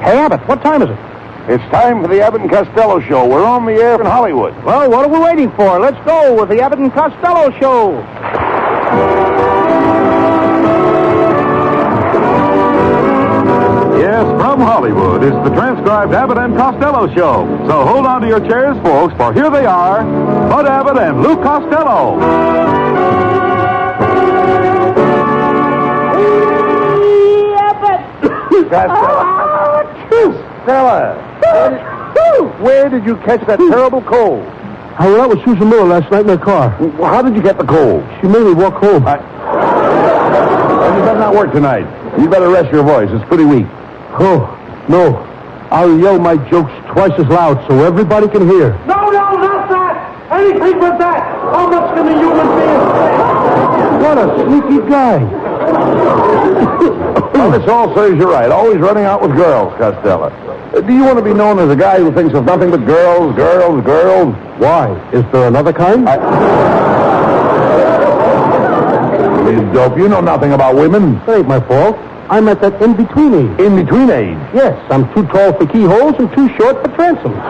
Hey, Abbott, what time is it? It's time for the Abbott and Costello Show. We're on the air in Hollywood. Well, what are we waiting for? Let's go with the Abbott and Costello Show. Yes, from Hollywood, it's the transcribed Abbott and Costello Show. So hold on to your chairs, folks, for here they are, Bud Abbott and Lou Costello. Stella, where did you catch that terrible cold? I went out with Susan Miller last night in her car. Well, how did you get the cold? She made me walk home. Well, you better not work tonight. You better rest your voice. It's pretty weak. Oh, no. I'll yell my jokes twice as loud so everybody can hear. No, not that! Anything but that! How much can a human being say? What a sneaky guy. Well, this all serves you right. Always running out with girls, Costello. Do you want to be known as a guy who thinks of nothing but girls? Why? Is there another kind? You dope. You know nothing about women. That ain't my fault. I'm at that in-between age. In-between age? Yes, I'm too tall for keyholes and too short for transoms.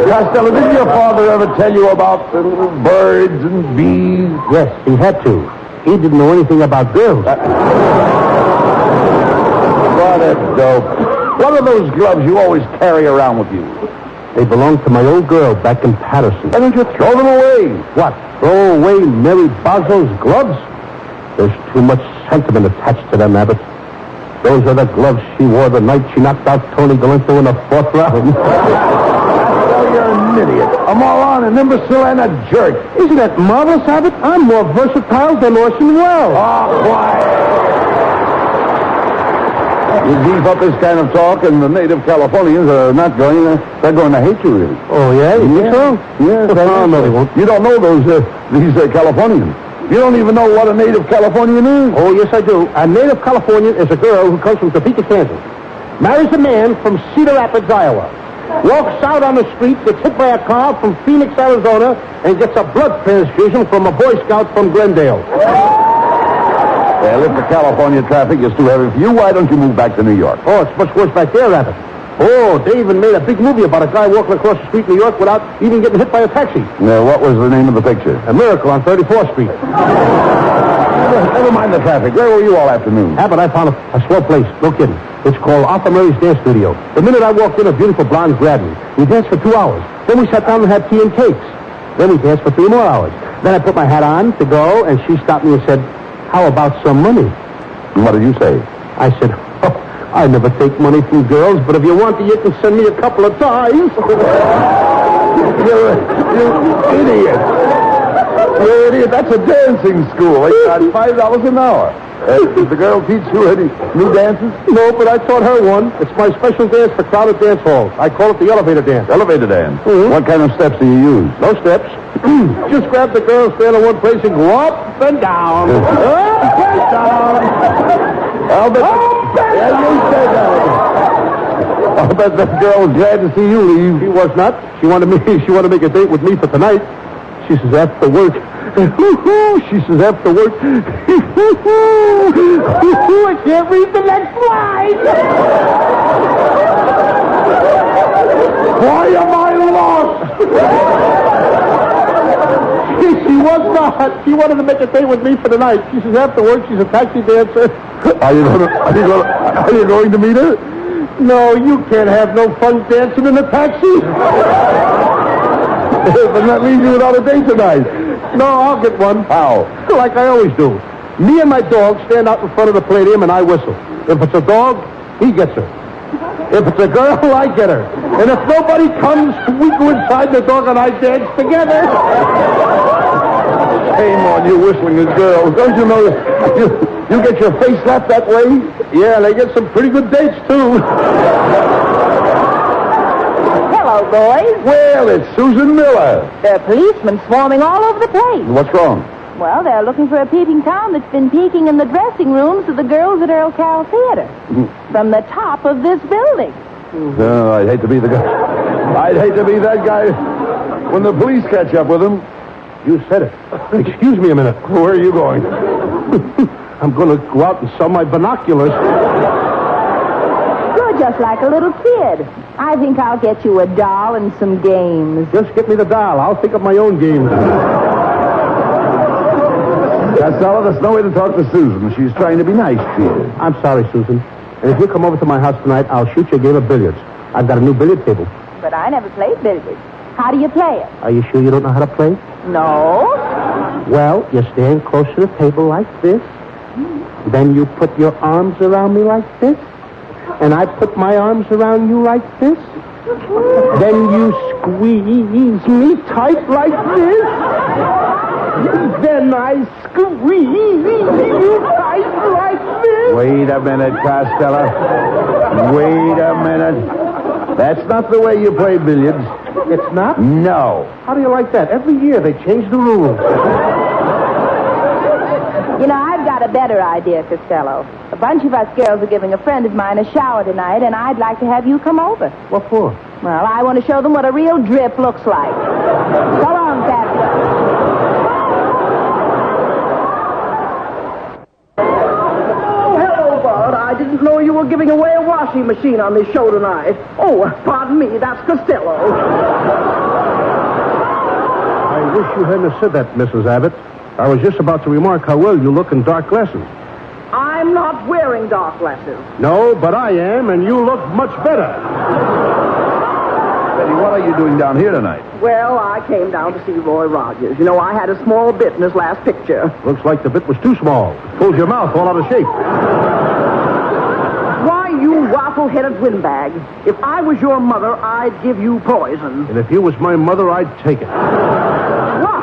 Costello, didn't your father ever tell you about birds and bees? Yes, he had to. He didn't know anything about girls. What a dope. What are those gloves you always carry around with you? They belonged to my old girl back in Patterson. Why don't you throw them away? What? Throw away Mary Boswell's gloves? There's too much sentiment attached to them, Abbott. Those are the gloves she wore the night she knocked out Tony Galento in the fourth round. Well, you're an idiot, a moron, an imbecile, and a jerk. Isn't that marvelous, Abbott? I'm more versatile than Orson Welles. Oh, quiet. You beef up this kind of talk, and the native Californians are not going to... They're going to hate you, really. Oh, yeah? You think so? Yes, Oh, no, they won't. You don't know these Californians. You don't even know what a native Californian is. Oh, yes, I do. A native Californian is a girl who comes from Topeka, Kansas. Marries a man from Cedar Rapids, Iowa. Walks out on the street, gets hit by a car from Phoenix, Arizona, and gets a blood transfusion from a Boy Scout from Glendale. Well, if the California traffic is too heavy for you, why don't you move back to New York? Oh, it's much worse back there, Abbott. Oh, they even made a big movie about a guy walking across the street in New York without even getting hit by a taxi. Now, what was the name of the picture? A Miracle on 34th Street. Never mind the traffic. Where were you all afternoon? Abbott, I found a swell place. No kidding. It's called Arthur Murray's Dance Studio. The minute I walked in, a beautiful blonde grabbed me. We danced for 2 hours. Then we sat down and had tea and cakes. Then we danced for 3 more hours. Then I put my hat on to go, and she stopped me and said, "How about some money?" What did you say? I said, "Oh, I never take money from girls, but if you want to, you can send me a couple of ties." You idiot. You idiot. That's a dancing school. They got $5 an hour. Did the girl teach you any new dances? No, but I taught her one. It's my special dance for crowded dance halls. I call it the elevator dance. Elevator dance? Mm-hmm. What kind of steps do you use? No steps. Just grab the girl, stand in one place, and go up and down. Up and down. I'll bet I'll bet that girl was glad to see you leave. She was not. She wanted to make a date with me for tonight. She says after work. She says after work. I can't read the next line. Why am I lost? She was not. She wanted to make a date with me for tonight. She says after work she's a taxi dancer. Are you going to meet her? No, you can't have no fun dancing in a taxi. But that leaves you without a date tonight. No, I'll get one. How? Like I always do. Me and my dog stand out in front of the Palladium and I whistle. If it's a dog, he gets her. If it's a girl, I get her. And if nobody comes, we go inside the dog and I dance together. Shame on you whistling as girls. Don't you know you get your face slapped that way? Yeah, they get some pretty good dates, too. Hello, boys. Well, it's Susan Miller. There are policemen swarming all over the place. What's wrong? Well, they're looking for a peeping Tom that's been peeking in the dressing rooms of the girls at Earl Carroll Theater. From the top of this building. Oh, I'd hate to be the guy. I'd hate to be that guy when the police catch up with him. You said it. Excuse me a minute. Where are you going? I'm going to go out and sell my binoculars. You're just like a little kid. I think I'll get you a doll and some games. Just get me the doll. I'll think of my own games. Costello, there's no way to talk to Susan. She's trying to be nice to you. I'm sorry, Susan. And if you come over to my house tonight, I'll shoot you a game of billiards. I've got a new billiard table. But I never played billiards. How do you play it? Are you sure you don't know how to play? No. Well, you stand close to the table like this. Then you put your arms around me like this. And I put my arms around you like this. Then you squeeze me tight like this. Then I squeeze you tight like this. Wait a minute, Costello. Wait a minute. That's not the way you play billiards. It's not? No. How do you like that? Every year they change the rules. You know, I've got a better idea, Costello. A bunch of us girls are giving a friend of mine a shower tonight, and I'd like to have you come over. What for? Well, I want to show them what a real drip looks like. So long, Captain. Oh, hello, Bud. I didn't know you were giving away a washing machine on this show tonight. Oh, pardon me, that's Costello. I wish you hadn't said that, Mrs. Abbott. I was just about to remark how well you look in dark glasses. I'm not wearing dark glasses. No, but I am, and you look much better. Betty, what are you doing down here tonight? Well, I came down to see Roy Rogers. You know, I had a small bit in his last picture. Looks like the bit was too small. Pulled your mouth all out of shape. Why, you waffle-headed windbag. If I was your mother, I'd give you poison. And if you was my mother, I'd take it. What?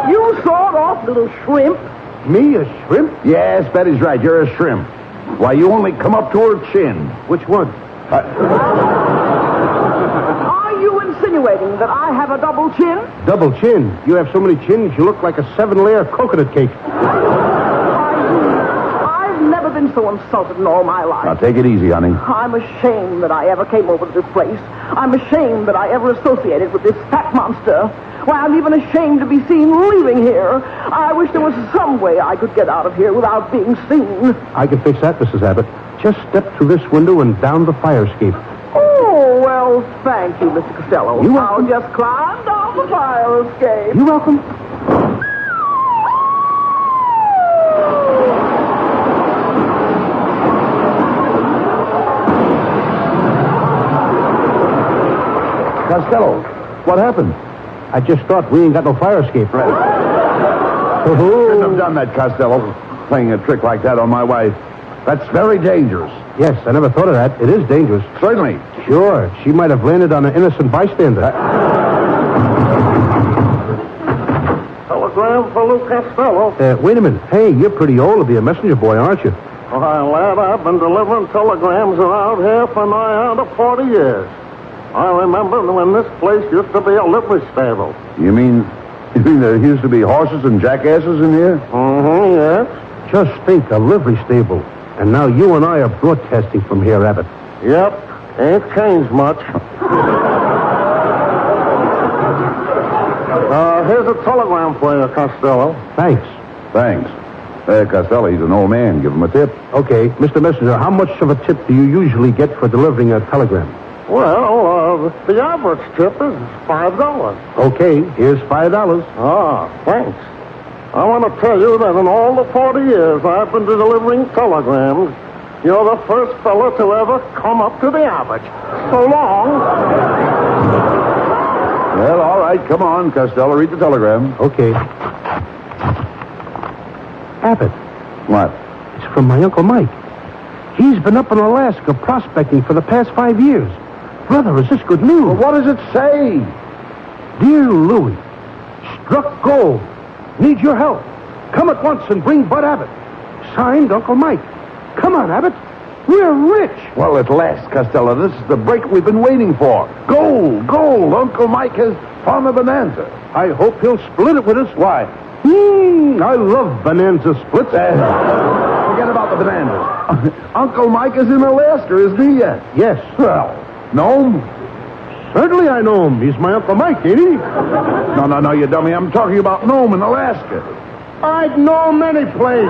You sawed-off little shrimp. Me, a shrimp? Yes, Betty's right. You're a shrimp. Why, you only come up to her chin. Which one? Are you insinuating that I have a double chin? Double chin. You have so many chins, you look like a 7-layer coconut cake. I've never been so insulted in all my life. Now, take it easy, honey. I'm ashamed that I ever came over to this place. I'm ashamed that I ever associated with this fat monster. Why, I'm even ashamed to be seen leaving here. I wish there was some way I could get out of here without being seen. I can fix that, Mrs. Abbott. Just step through this window and down the fire escape. Oh, well, thank you, Mr. Costello. You're I'll welcome. just climb down the fire escape. You're welcome. Costello, what happened? I just thought we ain't got no fire escape. Shouldn't have done that, Costello. Playing a trick like that on my wife. That's very dangerous. Yes, I never thought of that. It is dangerous. Certainly. Sure, she might have landed on an innocent bystander. Telegram for Luke Costello. Wait a minute. Hey, you're pretty old to be a messenger boy, aren't you? Why, lad, I've been delivering telegrams around here for nigh on to 40 years. I remember when this place used to be a livery stable. You mean there used to be horses and jackasses in here? Mm-hmm, yes. Just think, a livery stable. And now you and I are broadcasting from here, Abbott. Yep, ain't changed much. Here's a telegram for you, Costello. Thanks. Thanks. Costello, he's an old man. Give him a tip. Okay, Mr. Messenger, how much of a tip do you usually get for delivering a telegram? Well, the average tip is $5. Okay, here's $5. Ah, thanks. I want to tell you that in all the 40 years I've been delivering telegrams, you're the first fella to ever come up to the average. So long. Well, all right. Come on, Costello. Read the telegram. Okay. Abbott, What? it's from my Uncle Mike. He's been up in Alaska prospecting for the past 5 years. Brother, is this good news? Well, what does it say? Dear Louie, struck gold. Need your help. Come at once and bring Bud Abbott. Signed, Uncle Mike. Come on, Abbott. We're rich. Well, at last, Costello, this is the break we've been waiting for. Gold, gold. Uncle Mike has found a bonanza. I hope he'll split it with us. Why? I love bonanza splits. Forget about the bananas. Uncle Mike is in Alaska, isn't he yet? Yes. Well, Nome? Certainly I know him. He's my Uncle Mike, ain't he? No, you dummy. I'm talking about Nome in Alaska. I'd know him any place.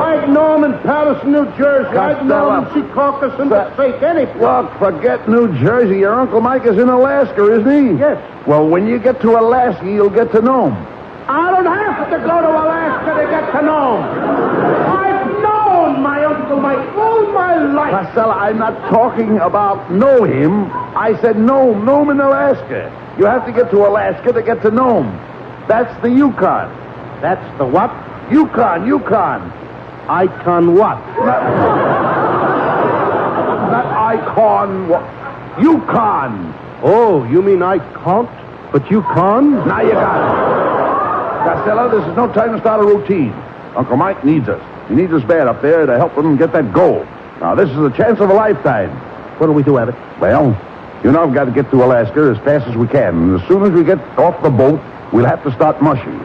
I'd know him in Patterson, New Jersey. I'd know him in Secaucus and the Stake, any place. Look, forget New Jersey. Your Uncle Mike is in Alaska, isn't he? Yes. Well, when you get to Alaska, you'll get to know him. I don't have to go to Alaska to get to know him. I've known my Uncle Mike all my life. Costello, I'm not talking about know him. I said know him in Alaska. You have to get to Alaska to get to know him. That's the Yukon. That's the what? Yukon. Icon what? Not icon. Yukon. Oh, you mean I can't, but you can? Now you got it. Costello, this is no time to start a routine. Uncle Mike needs us. He needs us bad up there to help him get that gold. Now, this is a chance of a lifetime. What do we do, Abbott? Well, you know, I've got to get to Alaska as fast as we can. And as soon as we get off the boat, we'll have to start mushing.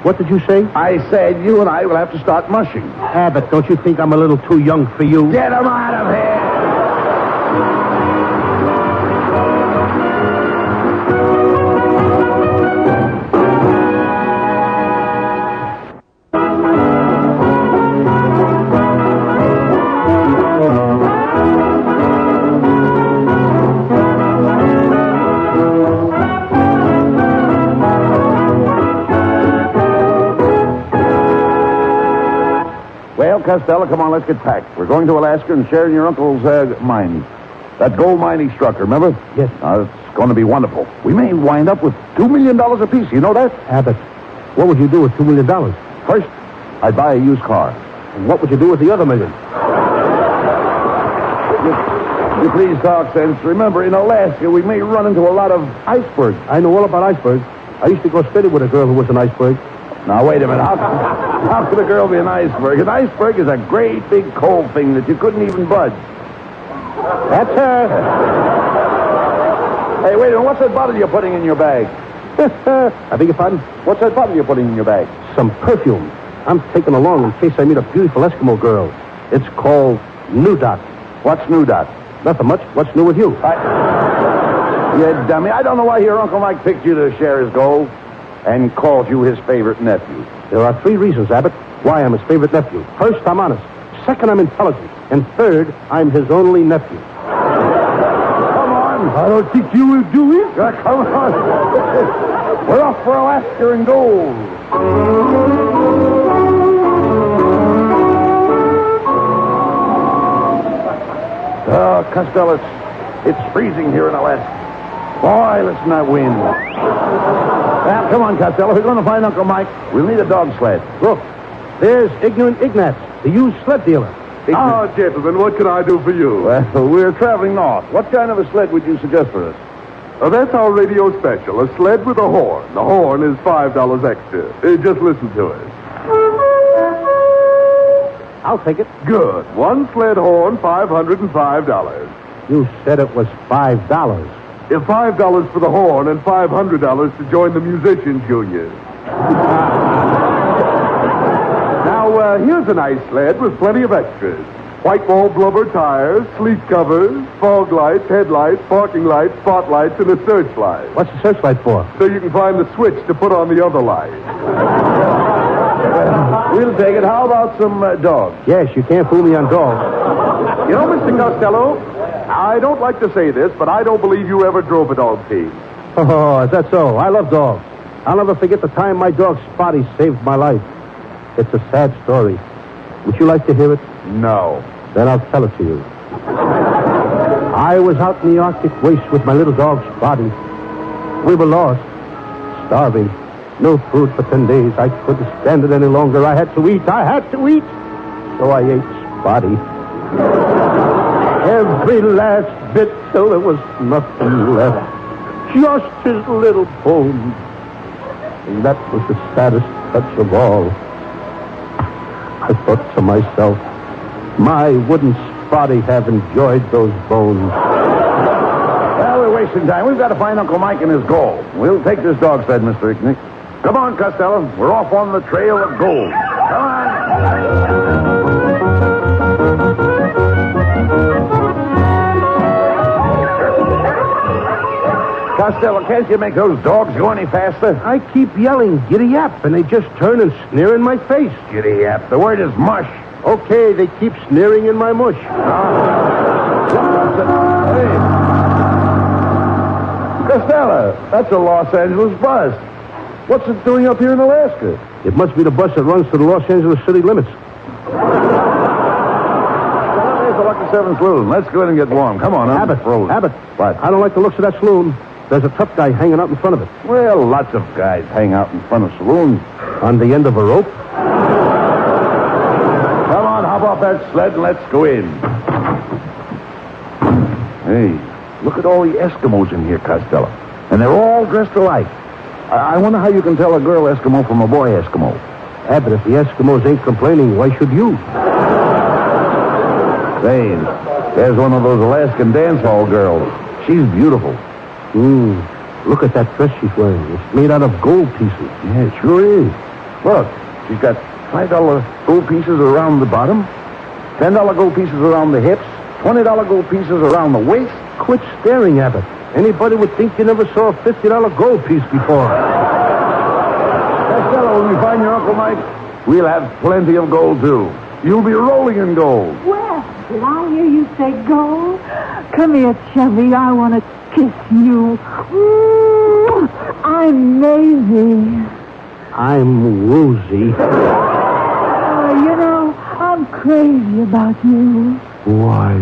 What did you say? I said you and I will have to start mushing. Abbott, don't you think I'm a little too young for you? Get him out of here! Well, Costello, come on, let's get packed. We're going to Alaska and sharing your uncle's mine. That gold mine he struck, remember? Yes. It's going to be wonderful. We may wind up with $2 million apiece. You know that? Abbott, what would you do with $2 million? First, I'd buy a used car. And what would you do with the other million? You please talk sense. Remember, in Alaska, we may run into a lot of icebergs. I know all about icebergs. I used to go steady with a girl who was an iceberg. Now, wait a minute. How could a girl be an iceberg? An iceberg is a great big cold thing that you couldn't even budge. That's her. Hey, wait a minute. What's that bottle you're putting in your bag? I beg your pardon? What's that bottle you're putting in your bag? Some perfume. I'm taking along in case I meet a beautiful Eskimo girl. It's called New Dot. What's New Dot? Nothing much. What's new with you? You dummy. I don't know why your Uncle Mike picked you to share his gold and called you his favorite nephew. There are 3 reasons, Abbott, why I'm his favorite nephew. First, I'm honest. Second, I'm intelligent. And third, I'm his only nephew. Come on. I don't think you will do it. Come on. We're off for Alaska and gold. Oh, Costello, it's freezing here in Alaska. Boy, listen to that wind. Now, come on, Costello. We're going to find Uncle Mike. We'll need a dog sled. Look, there's Ignorant Ignatz, the used sled dealer. Ah, gentlemen, what can I do for you? Well, we're traveling north. What kind of a sled would you suggest for us? That's our radio special, a sled with a horn. The horn is $5 extra. Just listen to it. I'll take it. Good. One sled horn, $505. You said it was $5. $5 for the horn and $500 to join the musicians union. Now, here's a nice sled with plenty of extras. White wall blubber tires, sleep covers, fog lights, headlights, parking lights, spotlights, and a searchlight. What's the searchlight for? So you can find the switch to put on the other light. We'll take it. How about some dogs? Yes, you can't fool me on dogs. You know, Mr. Costello, I don't like to say this, but I don't believe you ever drove a dog team. Oh, is that so? I love dogs. I'll never forget the time my dog Spotty saved my life. It's a sad story. Would you like to hear it? No. Then I'll tell it to you. I was out in the Arctic waste with my little dog Spotty. We were lost, starving. No food for 10 days. I couldn't stand it any longer. I had to eat. So I ate Spotty. Every last bit till there was nothing left. Just his little bones. And that was the saddest touch of all. I thought to myself, my wouldn't Spotty have enjoyed those bones? Well, we're wasting time. We've got to find Uncle Mike and his gold. We'll take this dog sled, Mr. Icknick. Come on, Costello. We're off on the trail of gold. Come on. Costello, can't you make those dogs go any faster? I keep yelling, giddy up, and they just turn and sneer in my face. Giddy up. The word is mush. Okay, they keep sneering in my mush. Hey. Costello, that's a Los Angeles bus. What's it doing up here in Alaska? It must be the bus that runs to the Los Angeles city limits. There's the Lucky Seven Saloon. Let's go in and get warm. Come on, Abbott. What? I don't like the looks of that saloon. There's a tough guy hanging out in front of it. Well, lots of guys hang out in front of saloons. On the end of a rope? Come on, hop off that sled and let's go in. Hey, look at all the Eskimos in here, Costello. And they're all dressed alike. I wonder how you can tell a girl Eskimo from a boy Eskimo. Abbott, if the Eskimos ain't complaining, why should you? Say, there's one of those Alaskan dance hall girls. She's beautiful. Look at that dress she's wearing. It's made out of gold pieces. Yeah, it sure is. Look, she's got $5 gold pieces around the bottom, $10 gold pieces around the hips, $20 gold pieces around the waist. Quit staring, Abbott. Anybody would think you never saw a $50 gold piece before. Costello, when we find your Uncle Mike, we'll have plenty of gold, too. You'll be rolling in gold. Well, did I hear you say gold? Come here, Chevy. I want to kiss you. I'm Maisie. I'm woozy. I'm crazy about you. Why?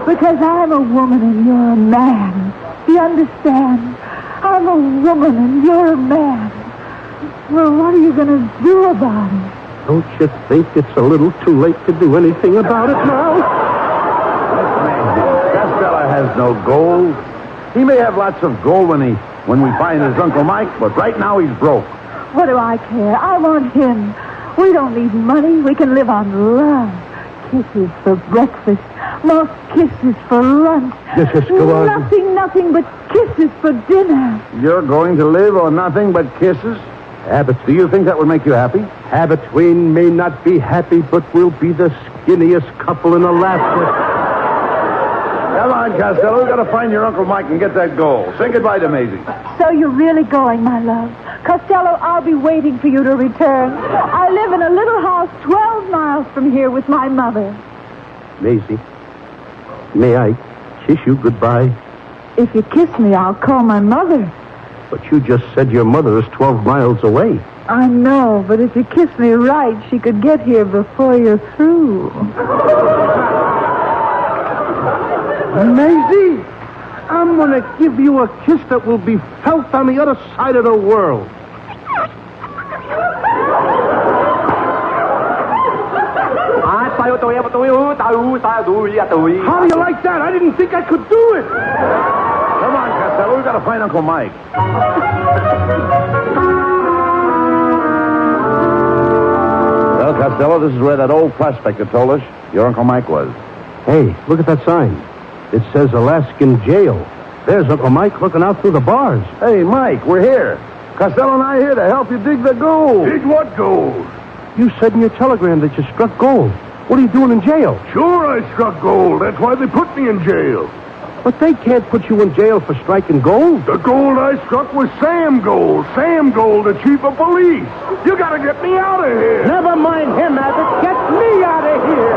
Because I'm a woman and you're a man. You understand? I'm a woman and you're a man. Well, what are you going to do about it? Don't you think it's a little too late to do anything about it now? Costello has no gold. He may have lots of gold when we find his Uncle Mike, but right now he's broke. What do I care? I want him. We don't need money. We can live on love. Kisses for breakfast. More kisses for lunch. Just go on. Nothing but kisses for dinner. You're going to live on nothing but kisses? Abbott, Do you think that would make you happy? Abbott, we may not be happy, but we'll be the skinniest couple in Alaska. Come on, Costello. We've got to find your Uncle Mike and get that gold. Say goodbye to Maisie. So you're really going, my love. Costello, I'll be waiting for you to return. I live in a little house 12 miles from here with my mother. Maisie, may I kiss you goodbye? If you kiss me, I'll call my mother. But you just said your mother is 12 miles away. I know, but if you kiss me right, she could get here before you're through. Maisie, I'm going to give you a kiss that will be felt on the other side of the world. How do you like that? I didn't think I could do it. Come on, Costello. We've got to find Uncle Mike. Well, Costello, this is where that old prospector told us your Uncle Mike was. Hey, look at that sign. It says Alaskan Jail. There's Uncle Mike looking out through the bars. Hey, Mike, we're here. Costello and I are here to help you dig the gold. Dig what gold? You said in your telegram that you struck gold. What are you doing in jail? Sure, I struck gold. That's why they put me in jail. But they can't put you in jail for striking gold. The gold I struck was Sam Gold. Sam Gold, the chief of police. You gotta get me out of here. Never mind him, Abbott. Get me out of here.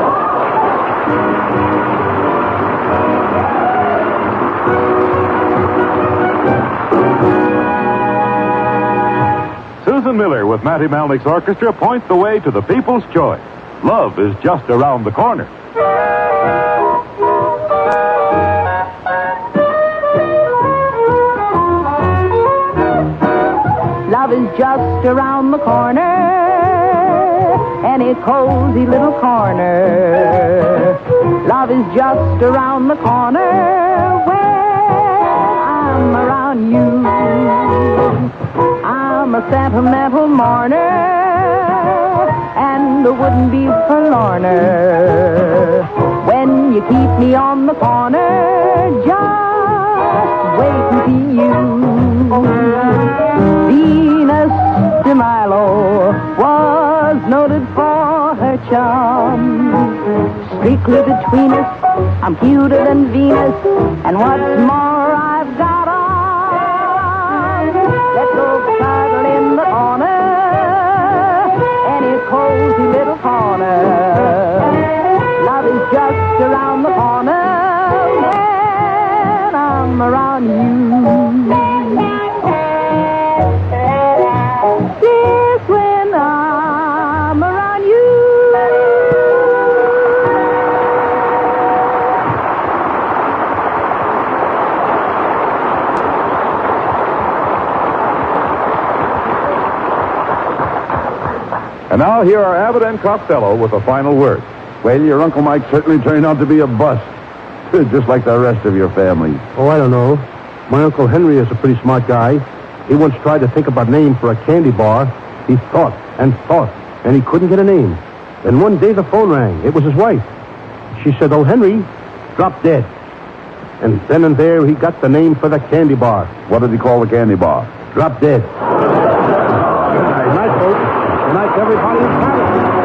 Susan Miller with Matty Malnick's orchestra point the way to the people's choice. Love is just around the corner. Love is just around the corner, any cozy little corner. Love is just around the corner when I'm around you. I'm a sentimental mourner and I wouldn't be forlorner when you keep me on the corner, just wait and see you. Venus de Milo was noted for her charm. Strictly between us, I'm cuter than Venus, and what's more, And now here are Abbott and Costello with a final word. Well, your Uncle Mike certainly turned out to be a bust. Just like the rest of your family. Oh, I don't know. My Uncle Henry is a pretty smart guy. He once tried to think of a name for a candy bar. He thought, and he couldn't get a name. Then one day the phone rang. It was his wife. She said, "Oh, Henry, drop dead." And then and there he got the name for the candy bar. What did he call the candy bar? Drop dead. Good night, folks. Good night to everybody in Paris.